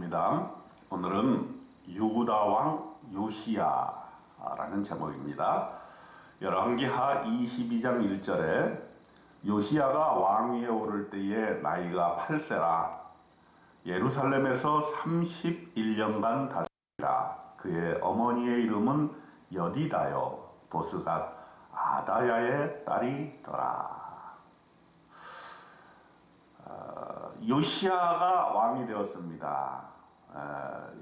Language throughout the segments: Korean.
반갑습니다. 오늘은 유다 왕 요시야라는 제목입니다. 열왕기하 22장 1절에 요시야가 왕위에 오를 때에 나이가 8세라 예루살렘에서 31년간 다스리라. 그의 어머니의 이름은 여디다요 보스갓 아다야의 딸이더라. 요시야가 왕이 되었습니다.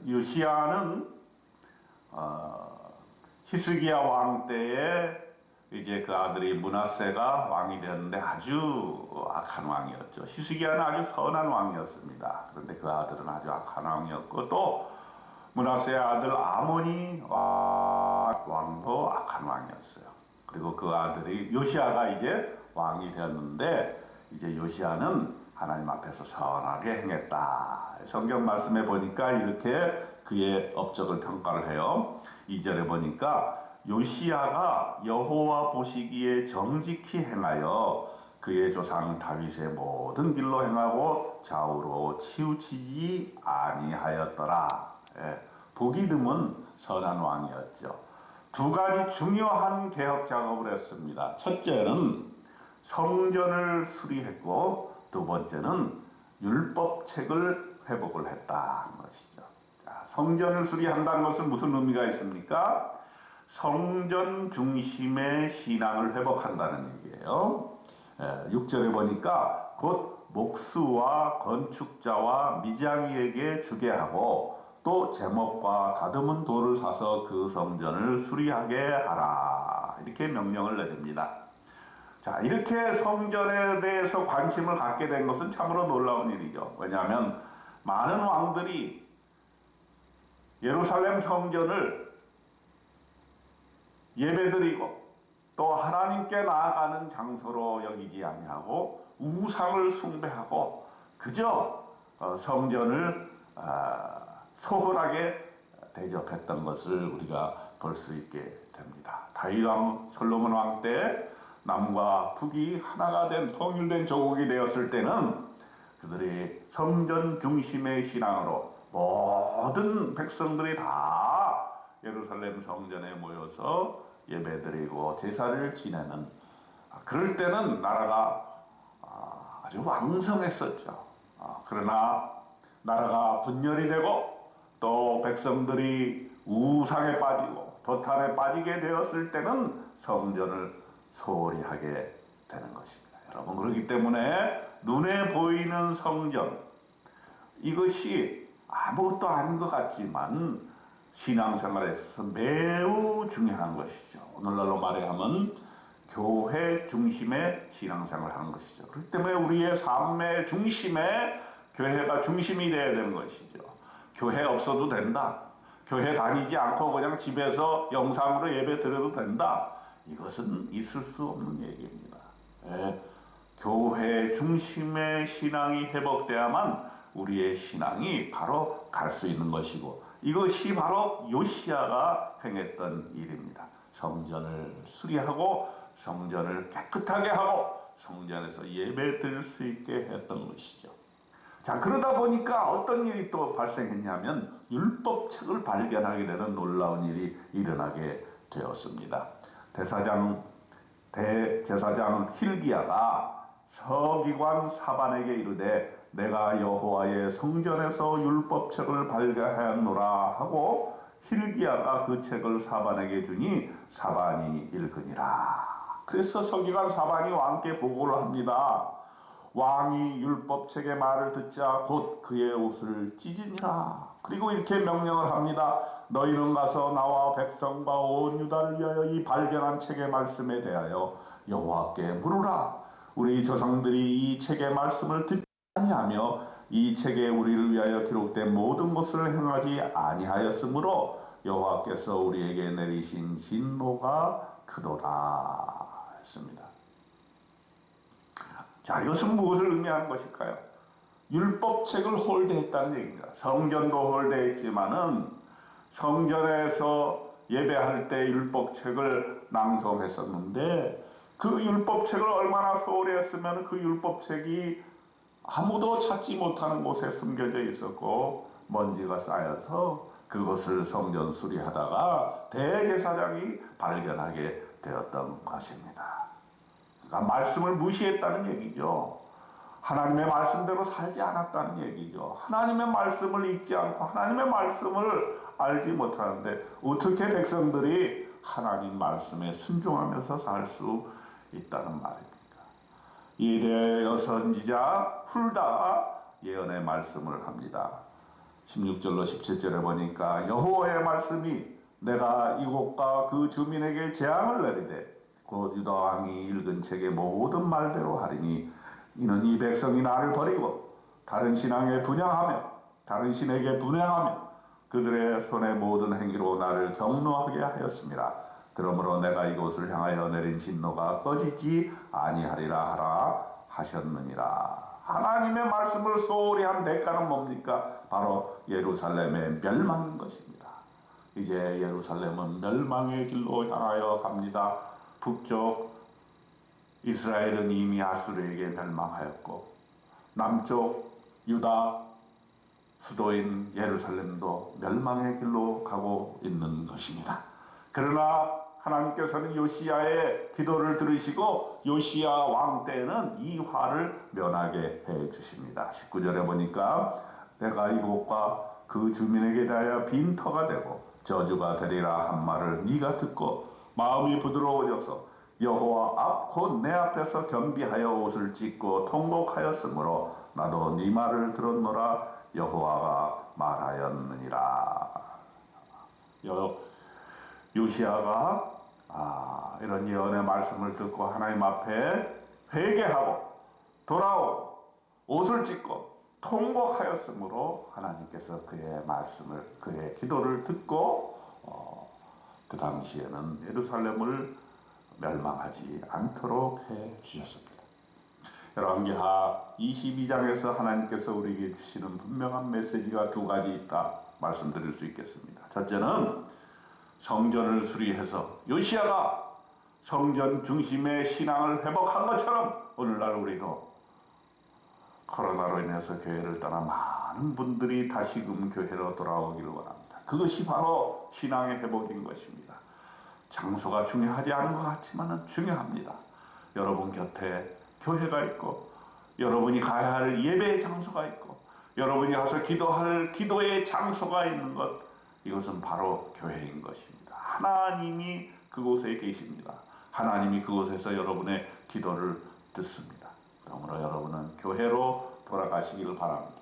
요시야는 히스기야 왕 때에 이제 그 아들이 므낫세가 왕이 되었는데 아주 악한 왕이었죠. 히스기야는 아주 선한 왕이었습니다. 그런데 그 아들은 아주 악한 왕이었고, 또 므낫세의 아들 아모니 왕도 악한 왕이었어요. 그리고 그 아들이 요시야가 이제 왕이 되었는데, 이제 요시야는 하나님 앞에서 선하게 행했다. 성경 말씀에 보니까 이렇게 그의 업적을 평가를 해요. 2절에 보니까 요시야가 여호와 보시기에 정직히 행하여 그의 조상 다윗의 모든 길로 행하고 좌우로 치우치지 아니하였더라. 보기 드문 선한 왕이었죠. 두 가지 중요한 개혁 작업을 했습니다. 첫째는 성전을 수리했고, 두 번째는 율법책을 회복을 했다는 것이죠. 자, 성전을 수리한다는 것은 무슨 의미가 있습니까? 성전 중심의 신앙을 회복한다는 얘기예요. 6절에 보니까 곧 목수와 건축자와 미장이에게 주게 하고, 또 제목과 다듬은 돌을 사서 그 성전을 수리하게 하라. 이렇게 명령을 내립니다. 자, 이렇게 성전에 대해서 관심을 갖게 된 것은 참으로 놀라운 일이죠. 왜냐하면 많은 왕들이 예루살렘 성전을 예배드리고 또 하나님께 나아가는 장소로 여기지 아니하고 우상을 숭배하고 그저 성전을 소홀하게 대접했던 것을 우리가 볼 수 있게 됩니다. 다윗 왕, 솔로몬 왕 때 남과 북이 하나가 된 통일된 조국이 되었을 때는 그들이 성전 중심의 신앙으로 모든 백성들이 다 예루살렘 성전에 모여서 예배드리고 제사를 지내는, 그럴 때는 나라가 아주 왕성했었죠. 그러나 나라가 분열이 되고 또 백성들이 우상에 빠지고 도탄에 빠지게 되었을 때는 성전을 소홀히 하게 되는 것입니다. 여러분, 그렇기 때문에 눈에 보이는 성전, 이것이 아무것도 아닌 것 같지만 신앙생활에 있어서 매우 중요한 것이죠. 오늘날로 말하면 교회 중심의 신앙생활을 하는 것이죠. 그렇기 때문에 우리의 삶의 중심에 교회가 중심이 되어야 되는 것이죠. 교회 없어도 된다. 교회 다니지 않고 그냥 집에서 영상으로 예배 드려도 된다. 이것은 있을 수 없는 얘기입니다. 교회 중심의 신앙이 회복돼야만 우리의 신앙이 바로 갈 수 있는 것이고, 이것이 바로 요시야가 행했던 일입니다. 성전을 수리하고 성전을 깨끗하게 하고 성전에서 예배 드릴 수 있게 했던 것이죠. 자, 그러다 보니까 어떤 일이 또 발생했냐면 율법책을 발견하게 되는 놀라운 일이 일어나게 되었습니다. 대제사장 hil기야가 서기관 사반에게 이르되 내가 여호와의 성전에서 율법책을 발견하였노라 하고, hil기야가 그 책을 사반에게 주니 사반이 읽으니라. 그래서 서기관 사반이 왕께 보고를 합니다. 왕이 율법책의 말을 듣자 곧 그의 옷을 찢으니라. 그리고 이렇게 명령을 합니다. 너희는 가서 나와 백성과 온 유다를 위하여 이 발견한 책의 말씀에 대하여 여호와께 물으라. 우리 조상들이 이 책의 말씀을 듣지 아니하며 이 책에 우리를 위하여 기록된 모든 것을 행하지 아니하였으므로 여호와께서 우리에게 내리신 진노가 크도다 했습니다. 자, 이것은 무엇을 의미하는 것일까요? 율법책을 홀대했다는 얘기입니다. 성전도 홀대했지만은 성전에서 예배할 때 율법책을 낭송했었는데, 그 율법책을 얼마나 소홀히 했으면 그 율법책이 아무도 찾지 못하는 곳에 숨겨져 있었고, 먼지가 쌓여서 그것을 성전 수리하다가 대제사장이 발견하게 되었던 것입니다. 그러니까 말씀을 무시했다는 얘기죠. 하나님의 말씀대로 살지 않았다는 얘기죠. 하나님의 말씀을 읽지 않고 하나님의 말씀을 알지 못하는데 어떻게 백성들이 하나님 말씀에 순종하면서 살 수 있다는 말입니까? 이래 선지자 훌다 예언의 말씀을 합니다. 16절로 17절에 보니까 여호와의 말씀이 내가 이곳과 그 주민에게 재앙을 내리되 곧 유다 왕이 읽은 책의 모든 말대로 하리니 이는 이 백성이 나를 버리고 다른 신앙에 분향하며 다른 신에게 분향하며 그들의 손의 모든 행위로 나를 경노하게 하였습니다. 그러므로 내가 이곳을 향하여 내린 진노가 꺼지지 아니하리라 하라 하셨느니라. 하나님의 말씀을 소홀히 한 대가는 뭡니까? 바로 예루살렘의 멸망인 것입니다. 이제 예루살렘은 멸망의 길로 향하여 갑니다. 북쪽 이스라엘은 이미 아수르에게 멸망하였고 남쪽 유다 수도인 예루살렘도 멸망의 길로 가고 있는 것입니다. 그러나 하나님께서는 요시야의 기도를 들으시고 요시야 왕 때에는 이 화를 면하게 해 주십니다. 19절에 보니까 내가 이곳과 그 주민에게 대하여 빈터가 되고 저주가 되리라 한 말을 네가 듣고 마음이 부드러워져서 여호와 앞 곧 내 앞에서 겸비하여 옷을 찢고 통곡하였으므로 나도 네 말을 들었노라 여호와가 말하였느니라. 요시야가 이런 예언의 말씀을 듣고 하나님 앞에 회개하고 돌아오고 옷을 찢고 통곡하였으므로 하나님께서 그의 말씀을 그의 기도를 듣고 그 당시에는 예루살렘을 멸망하지 않도록 해 주셨습니다. 열왕기하 22장에서 하나님께서 우리에게 주시는 분명한 메시지가 두 가지 있다 말씀드릴 수 있겠습니다. 첫째는 성전을 수리해서 요시야가 성전 중심의 신앙을 회복한 것처럼 오늘날 우리도 코로나로 인해서 교회를 떠나 많은 분들이 다시금 교회로 돌아오기를 원합니다. 그것이 바로 신앙의 회복인 것입니다. 장소가 중요하지 않은 것 같지만 중요합니다. 여러분 곁에 교회가 있고 여러분이 가야 할 예배의 장소가 있고 여러분이 가서 기도할 기도의 장소가 있는 것, 이것은 바로 교회인 것입니다. 하나님이 그곳에 계십니다. 하나님이 그곳에서 여러분의 기도를 듣습니다. 그러므로 여러분은 교회로 돌아가시기를 바랍니다.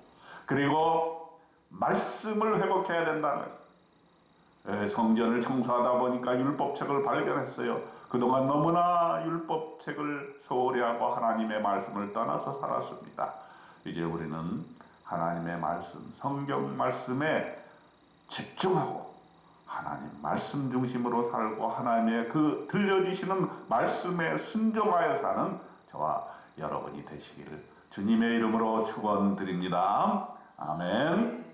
그리고 말씀을 회복해야 된다는 것입니다. 성전을 청소하다 보니까 율법책을 발견했어요. 그동안 너무나 율법책을 소홀히 하고 하나님의 말씀을 떠나서 살았습니다. 이제 우리는 하나님의 말씀, 성경 말씀에 집중하고 하나님 말씀 중심으로 살고 하나님의 그 들려주시는 말씀에 순종하여 사는 저와 여러분이 되시기를 주님의 이름으로 축원드립니다. 아멘.